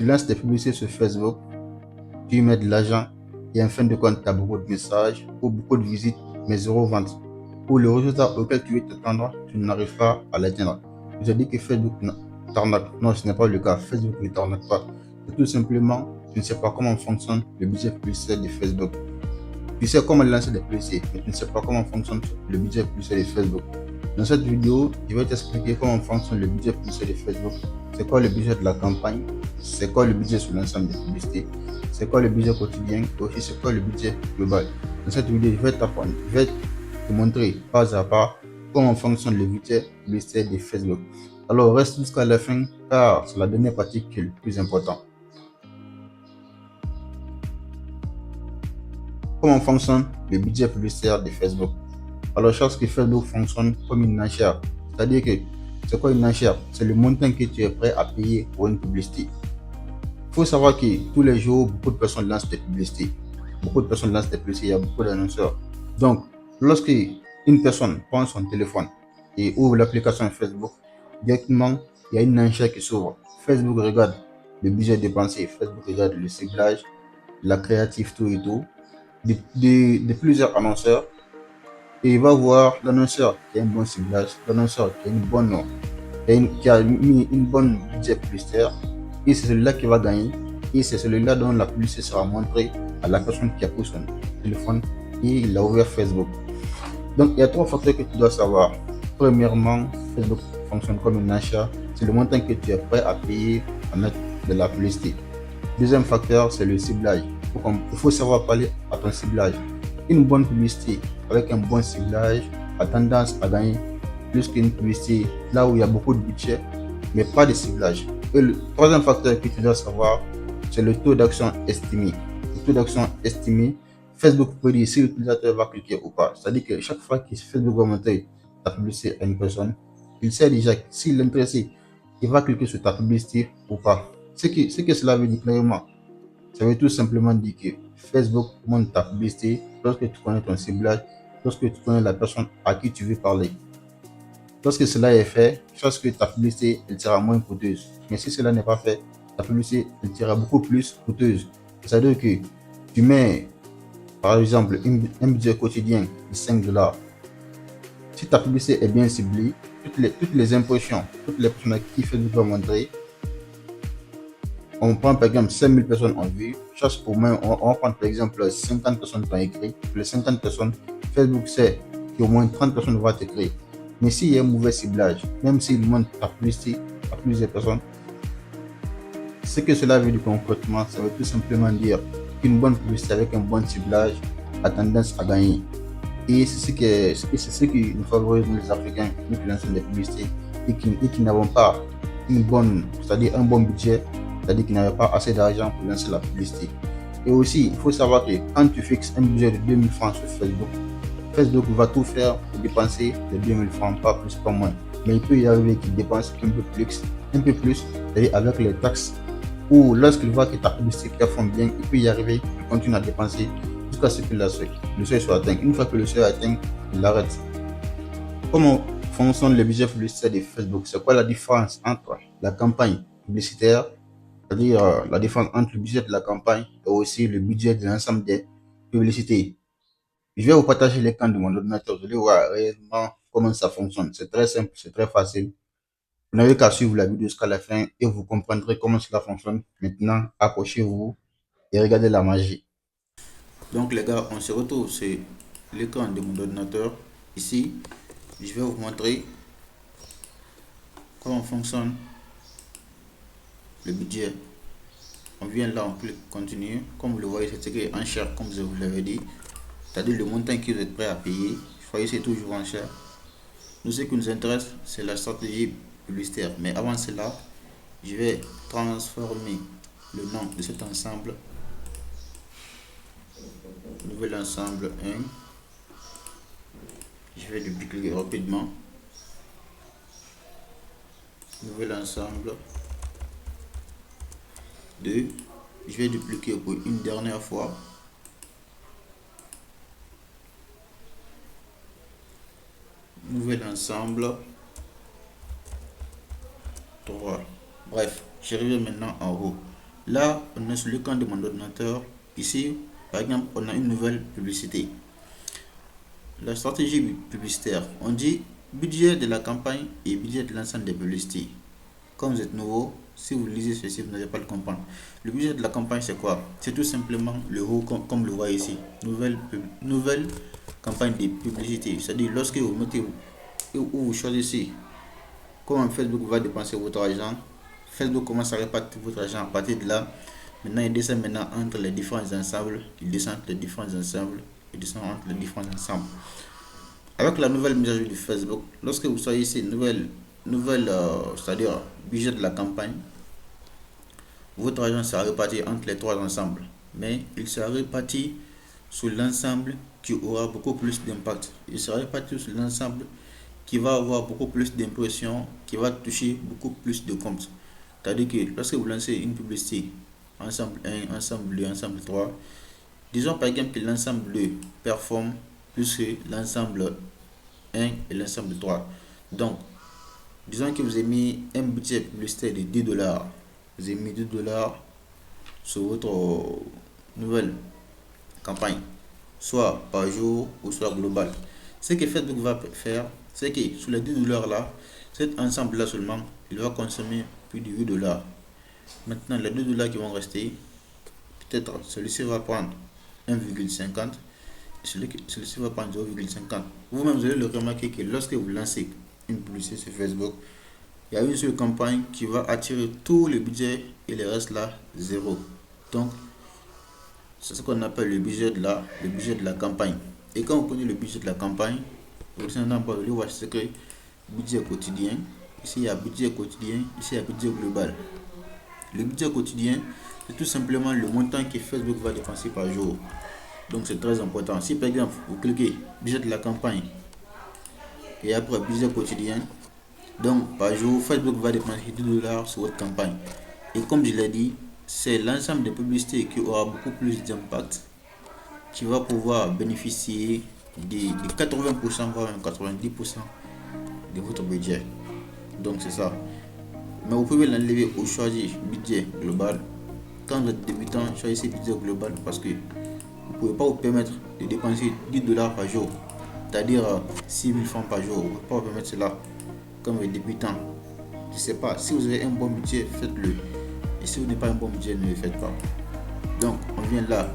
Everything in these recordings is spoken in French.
lances des publicités sur Facebook, tu y mets de l'argent et en fin de compte, tu as beaucoup de messages ou beaucoup de visites, mais zéro vente. Ou le résultat auquel tu veux t'attendre, tu n'arrives pas à l'atteindre. Je te dis que Facebook t'arnaque. Non, ce n'est pas le cas. Facebook ne t'arnaque pas. C'est tout simplement, tu ne sais pas comment fonctionne le budget publicitaire de Facebook. Tu sais comment lancer des publicités, mais tu ne sais pas comment fonctionne le budget publicitaire de Facebook. Dans cette vidéo, je vais t'expliquer comment fonctionne le budget publicitaire de Facebook. C'est quoi le budget de la campagne, c'est quoi le budget sur l'ensemble des publicités, c'est quoi le budget quotidien et aussi c'est quoi le budget global. Dans cette vidéo, je vais te montrer pas à pas comment fonctionne le budget publicitaire de Facebook. Alors reste jusqu'à la fin car c'est la dernière partie qui est le plus important. Comment fonctionne le budget publicitaire de Facebook? Alors, je pense que Facebook fonctionne comme une enchère. C'est-à-dire que c'est quoi une enchère? C'est le montant que tu es prêt à payer pour une publicité. Il faut savoir que tous les jours, beaucoup de personnes lancent des publicités. Beaucoup de personnes lancent des publicités, il y a beaucoup d'annonceurs. Donc, lorsque une personne prend son téléphone et ouvre l'application Facebook, directement, il y a une enchère qui s'ouvre. Facebook regarde le budget dépensé, Facebook regarde le ciblage, la créative, tout et tout, de plusieurs annonceurs. Et il va voir l'annonceur qui a un bon ciblage, l'annonceur qui a une bonne qui a mis une bonne budget publicitaire, et c'est celui-là qui va gagner, et c'est celui-là dont la publicité sera montrée à la personne qui a pris son téléphone et il a ouvert Facebook. Donc il y a trois facteurs que tu dois savoir. Premièrement, Facebook fonctionne comme une achat, c'est le montant que tu es prêt à payer à mettre de la publicité. Deuxième facteur, c'est le ciblage. Il faut savoir parler à ton ciblage. Une bonne publicité avec un bon ciblage a tendance à gagner plus qu'une publicité là où il y a beaucoup de budget mais pas de ciblage. Et le troisième facteur que tu dois savoir, c'est le taux d'action estimé. Le taux d'action estimé, Facebook peut dire si l'utilisateur va cliquer ou pas. C'est-à-dire que chaque fois que Facebook va montrer ta publicité à une personne, il sait déjà s'il est intéressé, il va cliquer sur ta publicité ou pas. Ce que cela veut dire clairement, ça veut tout simplement dire que Facebook montre ta publicité lorsque tu connais ton ciblage, lorsque tu connais la personne à qui tu veux parler. Lorsque cela est fait, je pense que ta publicité elle sera moins coûteuse. Mais si cela n'est pas fait, ta publicité elle sera beaucoup plus coûteuse. C'est-à-dire que tu mets par exemple un budget quotidien de 5 dollars. Si ta publicité est bien ciblée, toutes les impressions, toutes les personnes à qui Facebook va montrer, on prend par exemple 5000 personnes ont vu, chaque au moins on prend par exemple 50 personnes qui ont écrit, les 50 personnes, Facebook sait qu'au moins 30 personnes vont t'écrire. Mais s'il y a un mauvais ciblage, même s'il montre ta publicité à plusieurs personnes, ce que cela veut dire concrètement, ça veut tout simplement dire qu'une bonne publicité avec un bon ciblage a tendance à gagner. Et c'est ce qui nous favorise les Africains, nous qui lançons des publicités et qui n'avons pas une bonne, c'est-à-dire un bon budget, c'est-à-dire qu'ils n'avaient pas assez d'argent pour lancer la publicité. Et aussi, il faut savoir que quand tu fixes un budget de 2000 francs sur Facebook, Facebook va tout faire pour dépenser les 2000 francs, pas plus, pas moins. Mais il peut y arriver qu'il dépense un peu plus, c'est-à-dire avec les taxes, ou lorsqu'il voit que ta publicité performe bien, il peut y arriver, il continue à dépenser jusqu'à ce que le seuil soit atteint. Une fois que le seuil est atteint, il arrête. Comment fonctionne le budget publicitaire de Facebook? C'est quoi la différence entre la campagne publicitaire, c'est-à-dire la différence entre le budget de la campagne et aussi le budget de l'ensemble des publicités? Je vais vous partager l'écran de mon ordinateur. Vous allez voir réellement comment ça fonctionne. C'est très simple, c'est très facile. Vous n'avez qu'à suivre la vidéo jusqu'à la fin et vous comprendrez comment cela fonctionne. Maintenant, accrochez-vous et regardez la magie. Donc les gars, on se retrouve sur l'écran de mon ordinateur. Ici, je vais vous montrer comment fonctionne le budget. On vient là, on clique continuer. Comme vous le voyez, c'est écrit en cher, comme je vous l'avais dit. C'est-à-dire le montant que vous êtes prêt à payer. Vous voyez, c'est toujours en cher. Nous, ce qui nous intéresse, c'est la stratégie publicitaire. Mais avant cela, je vais transformer le nom de cet ensemble. Nouvel ensemble 1. Je vais dupliquer rapidement. Nouvel ensemble 2. Je vais dupliquer pour une dernière fois. Nouvel ensemble 3. Bref, j'arrive maintenant en haut. Là, on est sur le camp de mon ordinateur. Ici, par exemple, on a une nouvelle publicité. La stratégie publicitaire, on dit budget de la campagne et budget de l'ensemble des publicités. Comme vous êtes nouveau, si vous lisez ceci, vous n'allez pas le comprendre. Le budget de la campagne, c'est quoi? C'est tout simplement le haut, comme le voit ici. Nouvelle campagne de publicité. C'est-à-dire, lorsque vous mettez ou vous choisissez comment Facebook va dépenser votre argent, Facebook commence à répartir votre argent à partir de là. Maintenant, il descend maintenant entre les différents ensembles. Il descend entre les différents ensembles. Il descend entre les différents ensembles. Avec la nouvelle mise à jour du Facebook, lorsque vous soyez ici, c'est-à-dire budget de la campagne, votre argent sera réparti entre les trois ensembles. Mais il sera réparti sur l'ensemble qui aura beaucoup plus d'impact. Il sera réparti sur l'ensemble qui va avoir beaucoup plus d'impressions, qui va toucher beaucoup plus de comptes. C'est-à-dire que lorsque vous lancez une publicité, ensemble 1, ensemble 2, ensemble 3, disons par exemple que l'ensemble 2 performe plus que l'ensemble 1 et l'ensemble 3. Donc, disons que vous avez mis un budget publicitaire de 10 $. Vous avez mis 2 $ sur votre nouvelle campagne, soit par jour ou soit global. Ce que Facebook va faire, c'est que sur les 10 $ là, cet ensemble là seulement, il va consommer plus de 8 $. Maintenant, les 2 $ qui vont rester, peut-être celui-ci va prendre 1,50, celui-ci va prendre 0,50. Vous-même, vous allez le remarquer que lorsque vous lancez une publicité sur Facebook, il y a une seule campagne qui va attirer tous les budgets et le reste là, zéro. Donc, c'est ce qu'on appelle le budget de la campagne. Et quand vous prenez le budget de la campagne, vous allez voir ce que budget quotidien. Ici, il y a budget quotidien. Ici, il y a budget global. Le budget quotidien, c'est tout simplement le montant que Facebook va dépenser par jour. Donc, c'est très important. Si par exemple, vous cliquez budget de la campagne et après budget quotidien, donc par jour, Facebook va dépenser 2 $ sur votre campagne. Et comme je l'ai dit, c'est l'ensemble des publicités qui aura beaucoup plus d'impact qui va pouvoir bénéficier de 80% voire 90% de votre budget. Donc c'est ça. Mais vous pouvez l'enlever ou choisir budget global. Quand vous êtes débutant, choisissez budget global parce que vous ne pouvez pas vous permettre de dépenser 10 $ par jour, c'est-à-dire 6 000 francs par jour. Vous ne pouvez pas vous permettre cela comme débutant. Je ne sais pas, si vous avez un bon budget, faites-le. Et si vous n'avez pas un bon budget, ne le faites pas. Donc on vient là,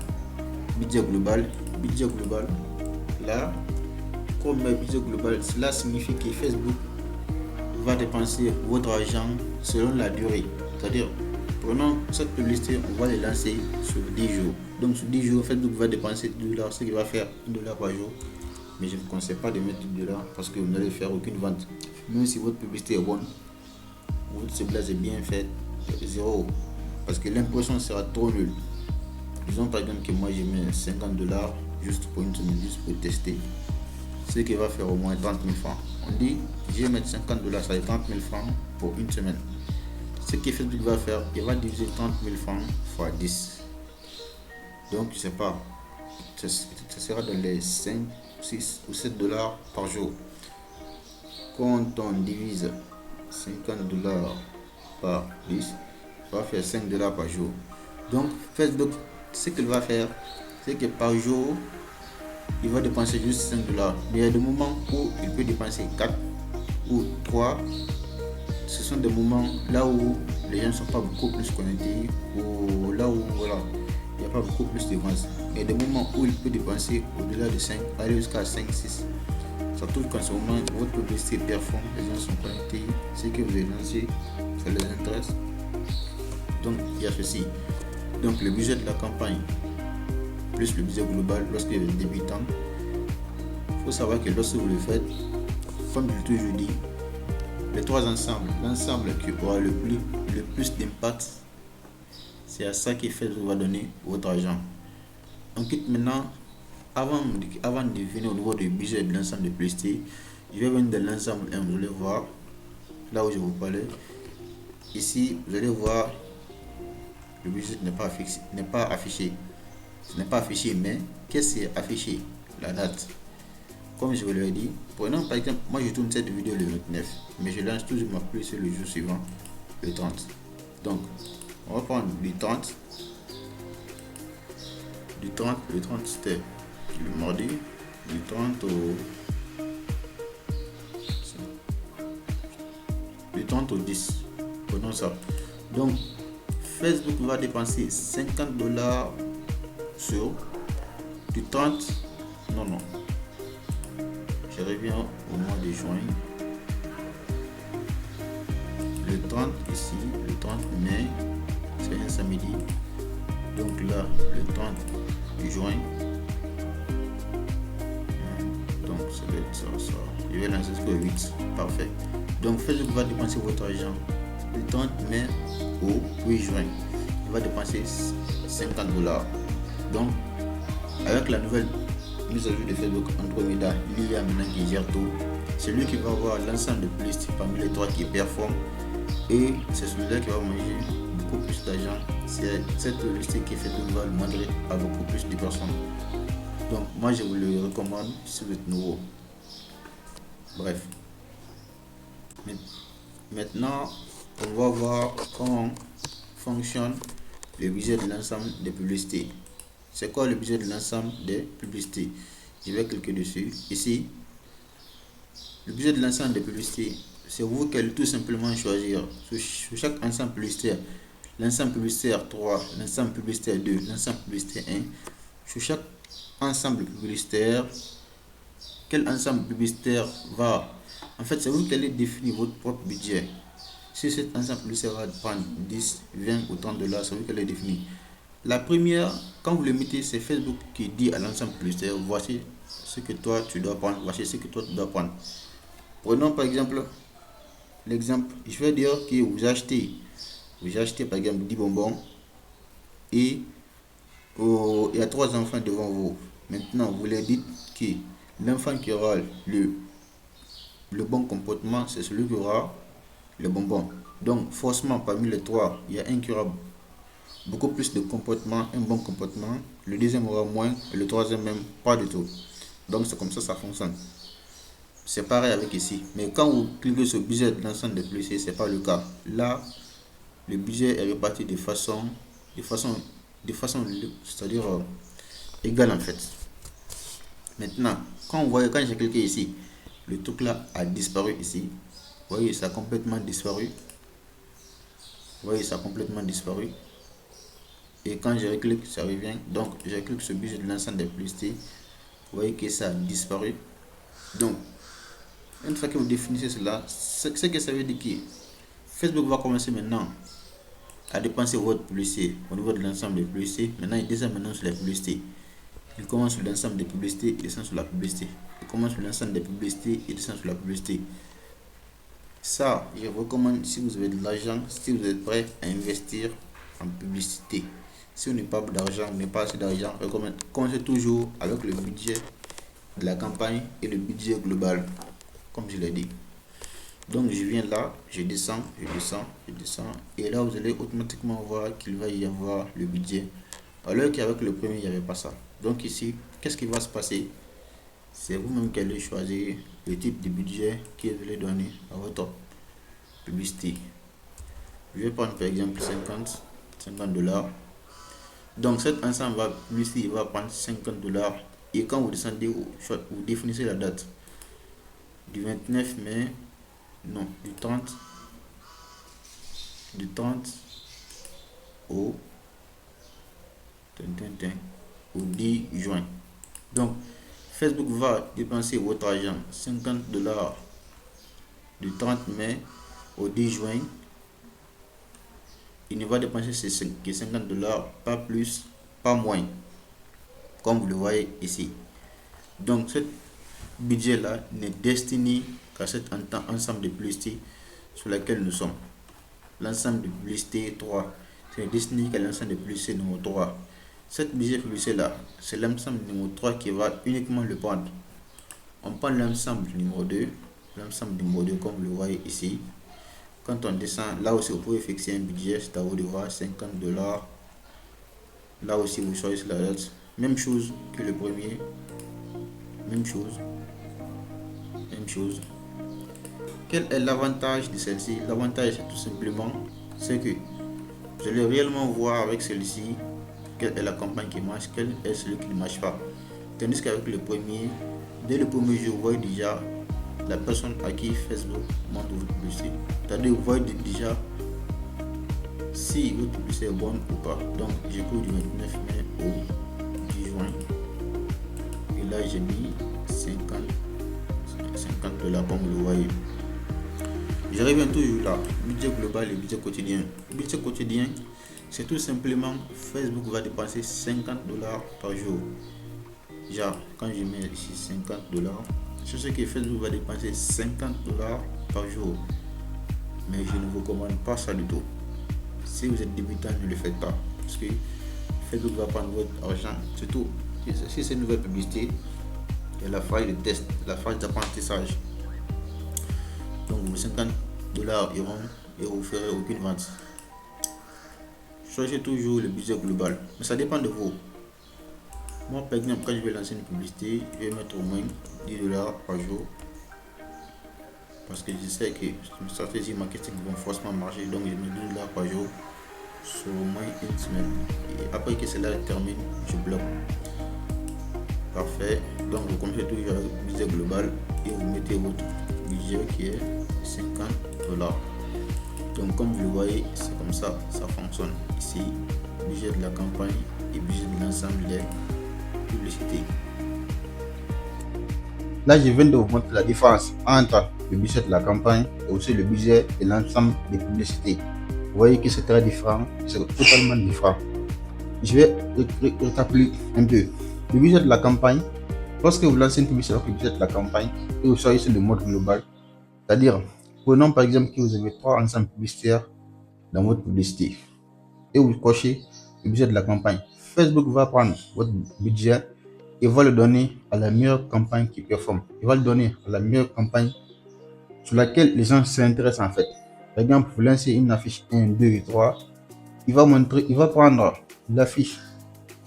budget global, là, comme budget global, cela signifie que Facebook va dépenser votre argent selon la durée. C'est-à-dire, prenons cette publicité, on va les lancer sur 10 jours. Donc sur 10 jours, Facebook va dépenser 2 $, ce qui va faire 1 $ par jour. Mais je ne vous conseille pas de mettre 2 $ parce que vous n'allez faire aucune vente. Même si votre publicité est bonne, votre ciblage est bien fait, zéro. Parce que l'impression sera trop nulle. Disons par exemple que moi j'ai mis 50 $ juste pour une semaine, juste pour tester. Ce qui va faire au moins 30 000 francs. On dit, je vais mettre 50 $, ça fait 30 000 francs pour une semaine. Ce que Facebook va faire, il va diviser 30 000 francs fois 10. Donc, je ne sais pas, ça sera dans les 5, 6 ou 7 $ par jour. Quand on divise 50 $ par 10, ça va faire 5 $ par jour. Donc, Facebook, ce qu'il va faire, c'est que par jour, il va dépenser juste 5 $. Mais il y a des moments où il peut dépenser 4 ou 3. Ce sont des moments là où les gens ne sont pas beaucoup plus connectés ou là où voilà, il n'y a pas beaucoup plus de ventes. Il y a des moments où il peut dépenser au-delà de 5, aller jusqu'à 5, 6. Ça touche qu'en ce moment, votre publicité performe, les gens sont connectés, ce que vous avez lancé, ça les intéresse. Donc il y a ceci. Donc le budget de la campagne plus le budget global lorsque vous êtes débutant. Il faut savoir que lorsque vous le faites, comme je l'ai toujours dit, les trois ensembles, l'ensemble qui aura le plus d'impact, c'est à ça que Facebook va donner votre argent. On quitte maintenant, avant de venir au niveau du budget de l'ensemble de publicité, je vais venir dans l'ensemble 1, vous allez voir, là où je vous parlais. Ici, vous allez voir, le budget n'est pas affiché. Ce n'est pas affiché, mais qu'est-ce qui est affiché? La date. Comme je vous l'ai dit, prenons par exemple, moi je tourne cette vidéo le 29, mais je lance toujours ma publicité le jour suivant, le 30. Donc, On va prendre du 30. Le 30 c'était le mardi. Du 30 au 10. Prenons ça. Donc, Facebook va dépenser $50 sur du 30. Non, non. Je reviens au mois de juin. Le 30 ici, le 30 mai, c'est un samedi. Donc là, le 30 juin. Donc ça doit être ça. Je vais lancer jusqu'au 8. Parfait. Donc Facebook va dépenser votre argent du 30 mai au 8 juin. Il va dépenser $50. Donc, avec la nouvelle mise à jour de Facebook Andromeda, il y a maintenant qui gère tout. C'est lui qui va avoir l'ensemble de publicités parmi les trois qui performent. Et c'est celui-là qui va manger beaucoup plus d'argent. C'est cette publicité qui fait que va le montrer à beaucoup plus de personnes. Donc moi je vous le recommande si vous êtes nouveau. Bref. Maintenant, on va voir comment fonctionne le budget de l'ensemble des publicités. C'est quoi le budget de l'ensemble des publicités? Je vais cliquer dessus. Ici, le budget de l'ensemble des publicités, c'est vous qui allez tout simplement choisir sur chaque ensemble publicitaire. L'ensemble publicitaire 3, l'ensemble publicitaire 2, l'ensemble publicitaire 1. Sur chaque ensemble publicitaire, quel ensemble publicitaire va... En fait, c'est vous qui allez définir votre propre budget. Si cet ensemble publicitaire va prendre 10, 20 ou $30, c'est vous qui allez définir. La première, quand vous le mettez, c'est Facebook qui dit à l'ensemble publicitaire, voici ce que toi tu dois prendre, voici ce que toi tu dois prendre. Prenons par exemple l'exemple, je vais dire que vous achetez par exemple 10 bonbons et il y a 3 enfants devant vous. Maintenant, vous leur dites que l'enfant qui aura le bon comportement, c'est celui qui aura le bonbon. Donc, forcément, parmi les 3, il y a un qui aura beaucoup plus de comportement, un bon comportement. Le deuxième aura moins et le troisième même pas du tout. Donc, c'est comme ça fonctionne. C'est pareil avec ici. Mais quand vous cliquez sur le budget de l'ensemble des publicités, ce n'est pas le cas. Là, le budget est réparti de façon c'est-à-dire égale en fait. Maintenant, quand j'ai cliqué ici, le truc là a disparu ici. Vous voyez, ça a complètement disparu. Vous voyez, ça a complètement disparu. Et quand je clique, ça revient. Donc, je clique sur le budget de l'ensemble des publicités. Vous voyez que ça a disparu. Donc, une fois que vous définissez cela, ce que ça veut dire que Facebook va commencer maintenant à dépenser votre publicité au niveau de l'ensemble des publicités. Maintenant, il descend maintenant sur les publicités. Il commence sur l'ensemble des publicités, il descend sur la publicité. Il commence sur l'ensemble des publicités, il descend sur la publicité. Ça, je vous recommande si vous avez de l'argent, si vous êtes prêt à investir en publicité. Si vous n'avez pas d'argent, vous n'avez pas assez d'argent, commencez toujours avec le budget de la campagne et le budget global, comme je l'ai dit. Donc je viens là, je descends, et là vous allez automatiquement voir qu'il va y avoir le budget, alors qu'avec le premier il n'y avait pas ça. Donc ici, qu'est-ce qui va se passer? C'est vous-même qui allez choisir le type de budget que vous allez donner à votre publicité. Je vais prendre par exemple $50. Donc cet ensemble publicité va prendre $50, et quand vous descendez, vous définissez la date du 29 mai, non, du 30 au 10 juin. Donc Facebook va dépenser votre argent $50 du 30 mai au 10 juin. Il ne va dépenser que $50, pas plus, pas moins, comme vous le voyez ici. Donc ce budget là n'est destiné qu'à cet ensemble de publicités sur laquelle nous sommes. L'ensemble de publicité 3, c'est destiné qu'à l'ensemble de publicité numéro 3. Cette budget publicité là, c'est l'ensemble numéro 3 qui va uniquement le prendre. On prend l'ensemble numéro 2, comme vous le voyez ici. Quand on descend, là aussi vous pouvez fixer un budget, c'est à vous de voir $50. Là aussi vous choisissez la date, même chose que le premier, même chose. Quel est l'avantage de celle-ci? L'avantage, c'est tout simplement, c'est que Vous allez réellement voir avec celui-ci quelle est la campagne qui marche, quelle est celui qui ne marche pas. Tandis qu'avec le premier, dès le premier jour, vous voyez déjà la personne à qui Facebook montre votre publicité. C'est-à-dire, vous voyez déjà si votre publicité est bonne ou pas. Donc, j'ai pris du 29 mai au 10 juin. Et là, j'ai mis 50 dollars comme vous le voyez. Je reviens toujours là, budget global et budget quotidien. Budget quotidien, c'est tout simplement Facebook va dépenser 50 dollars par jour. Genre, quand je mets ici 50 dollars, c'est ce que Facebook va dépenser 50 dollars par jour. Mais je ne vous recommande pas ça du tout. Si vous êtes débutant, ne le faites pas. Parce que Facebook va prendre votre argent, c'est tout. Si c'est une nouvelle publicité, il y a la phase de test, la phase d'apprentissage. Donc vos 50 dollars iront et vous ne ferez aucune vente. Choisissez toujours le budget global. Mais ça dépend de vous. Moi, par exemple, quand je vais lancer une publicité, je vais mettre au moins 10 dollars par jour. Parce que je sais que une stratégie marketing vont forcément marcher. Donc, je mets 10 dollars par jour sur au moins une semaine. Et après que cela termine, je bloque. Parfait. Donc, vous commencez toujours avec le budget global et vous mettez votre budget qui est 50 dollars. Donc, comme vous le voyez, c'est comme ça, ça fonctionne. Ici, budget de la campagne et budget de l'ensemble des publicités. Là, je viens de vous montrer la différence entre le budget de la campagne et aussi le budget de l'ensemble des publicités. Vous voyez que c'est très différent, c'est totalement différent. Je vais récapituler un peu. Le budget de la campagne, lorsque vous lancez une publicité avec le budget de la campagne et vous soyez sur le mode global, c'est-à-dire, prenons par exemple que vous avez 3 ensembles publicitaires dans votre publicité et vous cochez le budget de la campagne. Facebook va prendre votre budget et va le donner à la meilleure campagne qui performe. Il va le donner à la meilleure campagne sur laquelle les gens s'intéressent en fait. Par exemple, vous lancez une affiche 1, 2 et 3. Il va prendre l'affiche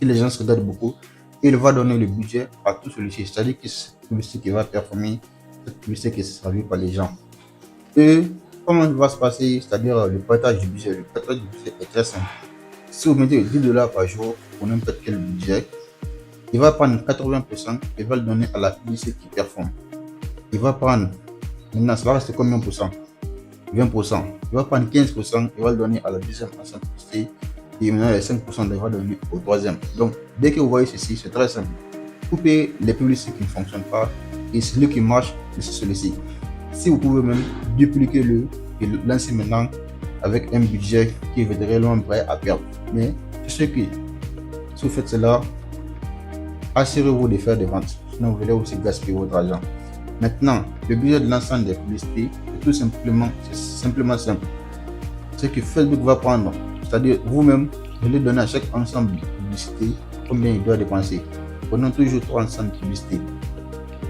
que les gens se regardent beaucoup et il va donner le budget à tout celui-ci. C'est-à-dire que c'est cette publicité qui va performer, cette publicité qui est servie par les gens. Et comment il va se passer, c'est-à-dire le partage du budget. Le partage du budget est très simple. Si vous mettez 10 dollars par jour pour n'importe quel budget, il va prendre 80% et va le donner à la publicité qui performe. Il va prendre, maintenant, ça va rester combien pour cent? 20%. Il va prendre 15% et va le donner à la deuxième enceinte publicité. Et maintenant, les 5% il va donner au troisième. Donc, dès que vous voyez ceci, c'est très simple. Coupez les publicités qui ne fonctionnent pas et celui qui marche, c'est celui-ci. Si vous pouvez même dupliquer le et le lancer maintenant avec un budget qui est réellement prêt à perdre. Mais je sais que si vous faites cela, assurez-vous de faire des ventes, sinon vous allez aussi gaspiller votre argent. Maintenant, le budget de l'ensemble des publicités, c'est simplement simple. Ce que Facebook va prendre, c'est-à-dire vous-même, vous allez donner à chaque ensemble de publicité combien il doit dépenser. Prenons toujours 3 ensembles de publicités.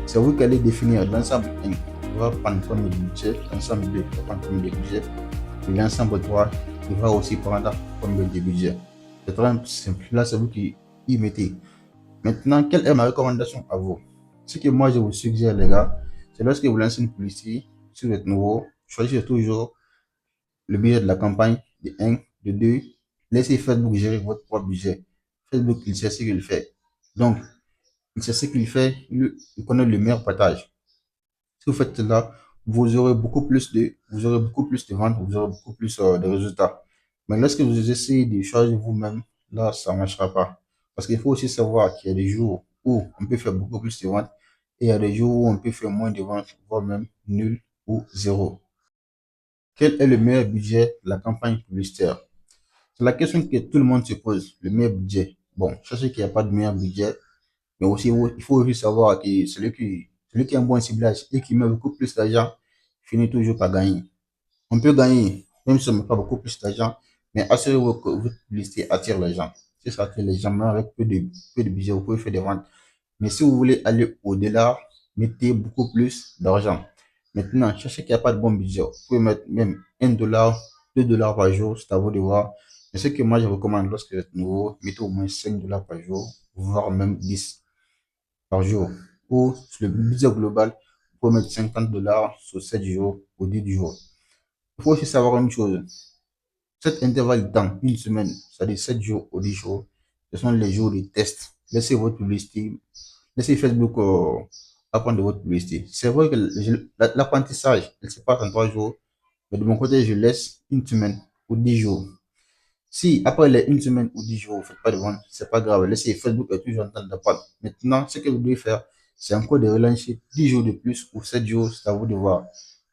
C'est vous qui allez définir l'ensemble 1, il va prendre combien de budget, l'ensemble 2, il va prendre combien de budget, et l'ensemble 3, il va aussi prendre combien de budget. C'est très simple. Là, c'est vous qui y mettez. Maintenant, quelle est ma recommandation à vous? Ce que moi je vous suggère, les gars, c'est lorsque vous lancez une publicité, si vous êtes nouveau, choisissez toujours le budget de la campagne de 1, de 2. Laissez Facebook gérer votre propre budget. Facebook, il sait ce qu'il fait. Donc, il sait ce qu'il fait, il connaît le meilleur partage. Si vous faites cela, vous aurez beaucoup plus de ventes, vous aurez beaucoup plus de résultats. Mais lorsque vous essayez de choisir vous-même, là, ça ne marchera pas. Parce qu'il faut aussi savoir qu'il y a des jours où on peut faire beaucoup plus de ventes et il y a des jours où on peut faire moins de ventes, voire même nul ou zéro. Quel est le meilleur budget de la campagne publicitaire? C'est la question que tout le monde se pose, le meilleur budget. Bon, je sais qu'il n'y a pas de meilleur budget, mais aussi, il faut aussi savoir que celui qui a un bon ciblage et qui met beaucoup plus d'argent finit toujours par gagner. On peut gagner, même si on ne met pas beaucoup plus d'argent, mais assurez-vous que votre publicité attire les gens. Si ça attire les gens, même avec peu de budget, vous pouvez faire des ventes. Mais si vous voulez aller au-delà, mettez beaucoup plus d'argent. Maintenant, cherchez qu'il n'y a pas de bon budget. Vous pouvez mettre même 1 dollar, 2 dollars par jour, c'est à vous de voir. Mais ce que moi je recommande lorsque vous êtes nouveau, mettez au moins 5 dollars par jour, voire même 10 par jour. Ou sur le budget global, vous pouvez mettre 50 dollars sur 7 jours ou 10 jours. Il faut aussi savoir une chose. Cet intervalle de temps, une semaine, c'est-à-dire 7 jours ou 10 jours, ce sont les jours de test. Laissez votre publicité, laissez Facebook apprendre de votre publicité. C'est vrai que l'apprentissage, il se passe en 3 jours, mais de mon côté, je laisse une semaine ou 10 jours. Si après les une semaine ou 10 jours, vous ne faites pas de vente, c'est pas grave. Laissez Facebook est toujours en train d'apprendre. Maintenant, ce que vous devez faire, c'est encore de relancer 10 jours de plus ou 7 jours, c'est à vous de voir.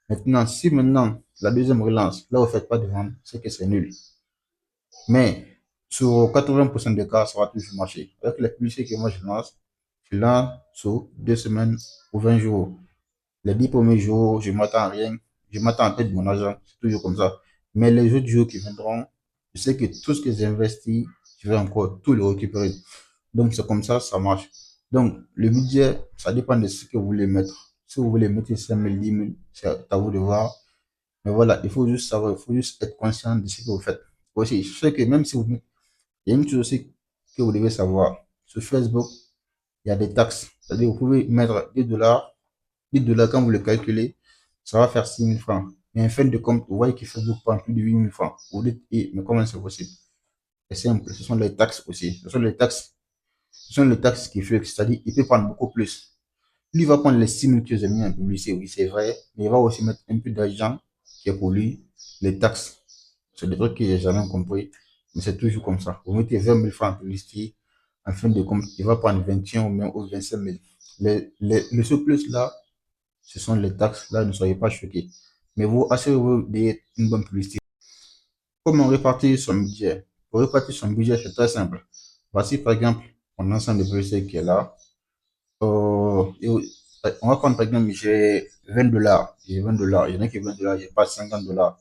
Maintenant, si maintenant, la deuxième relance, là, vous ne faites pas de vente, c'est que c'est nul. Mais sur 80% des cas, ça va toujours marcher. Avec les publicités que moi je lance sur 2 semaines ou 20 jours. Les 10 premiers jours, je m'attends à rien. Je m'attends à perdre mon argent. C'est toujours comme ça. Mais les autres jours qui viendront, je sais que tout ce que j'ai investi, je vais encore tout le récupérer. Donc, c'est comme ça marche. Donc, le budget, ça dépend de ce que vous voulez mettre. Si vous voulez mettre 5 000, 10 000, c'est à vous de voir. Mais voilà, il faut juste savoir, il faut juste être conscient de ce que vous faites. Aussi, je sais que même si vous mettez, il y a une chose aussi que vous devez savoir. Sur Facebook, il y a des taxes. C'est-à-dire, vous pouvez mettre 10 dollars. 10 dollars, quand vous le calculez, ça va faire 6 000 francs. Mais en fin de compte, vous voyez que Facebook prend plus de 8 000 francs. Vous dites, mais comment c'est possible? C'est simple, ce sont les taxes aussi. Ce sont les taxes qui fluctuent, c'est-à-dire, il peut prendre beaucoup plus. Lui va prendre les 6 000 que j'ai mis en publicité, oui, c'est vrai, mais il va aussi mettre un peu d'argent qui est pour lui, les taxes. C'est des trucs que j'ai jamais compris, mais c'est toujours comme ça. Vous mettez 20 000 francs en publicité, en fin de compte, il va prendre 21 ou 25 000. Le surplus là, ce sont les taxes. Là, ne soyez pas choqués. Mais vous assurez-vous d'une bonne publicité. Comment répartir son budget? Pour répartir son budget, c'est très simple. Voici par exemple mon ensemble de publicité qui est là. On va prendre par exemple, j'ai 20 dollars. J'ai 20 dollars. Il y en a qui 20 dollars, j'ai pas 50 dollars.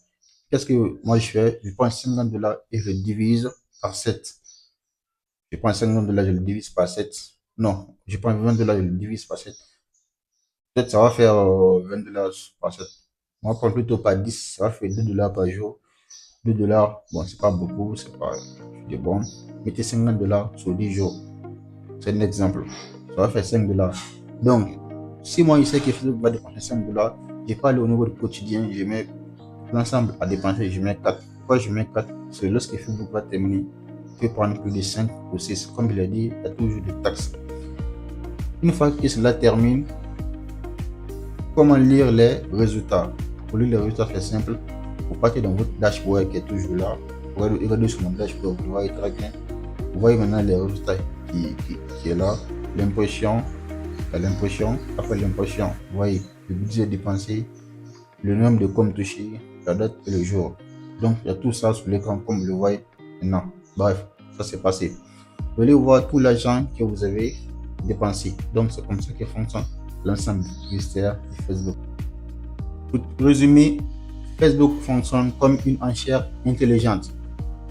Qu'est-ce que moi je fais? Je prends 50 dollars et je divise par 7. Je prends 50 dollars, je le divise par 7. Non, je prends 20 dollars, je le divise par 7. Peut-être ça va faire 20 dollars par 7. On va prendre plutôt par 10, ça va faire 2 dollars par jour. 2 dollars, bon, c'est pas beaucoup, c'est pas bon. Mettez 50 dollars sur 10 jours. C'est un exemple. Ça va faire 5 dollars. Donc, si moi, je sais que Facebook va dépenser 5 dollars, je pas aller au niveau du quotidien, je mets l'ensemble à dépenser, je mets 4. Pourquoi je mets 4? C'est lorsque Facebook va terminer, il peut prendre plus de 5 ou 6. Comme il a dit, il y a toujours des taxes. Une fois que cela termine, comment lire les résultats? Pour lire les résultats, c'est simple. Vous partez dans votre dashboard qui est toujours là. Vous regardez sur mon dashboard, vous voyez très bien. Vous voyez maintenant les résultats qui est là. L'impression, après l'impression, vous voyez le budget dépensé, le nombre de comptes touchés, la date et le jour. Donc, il y a tout ça sur l'écran comme vous le voyez maintenant. Bref, ça c'est passé. Vous allez voir tout l'argent que vous avez dépensé. Donc, c'est comme ça que fonctionne l'ensemble publicitaire de Facebook. Pour résumer, Facebook fonctionne comme une enchère intelligente.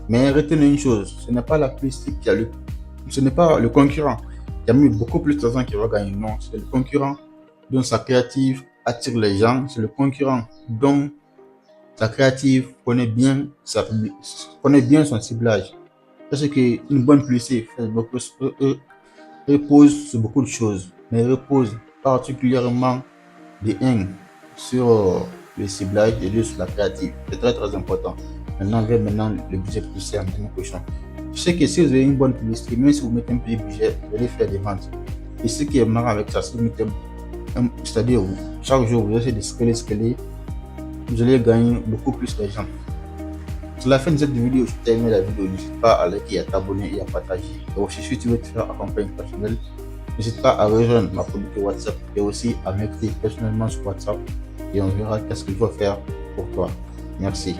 Mais retenez une chose, ce n'est pas la publicité ce n'est pas le concurrent qui a mis beaucoup plus d'argent qui va gagner. Non, c'est le concurrent dont sa créative attire les gens. C'est le concurrent dont sa créative connaît bien son ciblage. Parce qu'une bonne publicité Facebook repose sur beaucoup de choses, mais repose particulièrement de 1 sur le ciblage et 2 sur la créative. C'est très très important. Maintenant, le budget publicitaire en question. Je sais que si vous avez une bonne publicité, même si vous mettez un petit budget, vous allez faire des ventes. Et ce qui est marrant avec ça, si vous mettez c'est-à-dire chaque jour vous essayez de scaler, vous allez gagner beaucoup plus d'argent. C'est la fin de cette vidéo. Si tu as aimé la vidéo, n'hésite pas à liker, à t'abonner et à partager. Et aussi, si tu veux te faire accompagner personnel, n'hésite pas à rejoindre ma communauté WhatsApp et aussi à m'écrire personnellement sur WhatsApp et on verra qu'est-ce qu'il faut faire pour toi. Merci.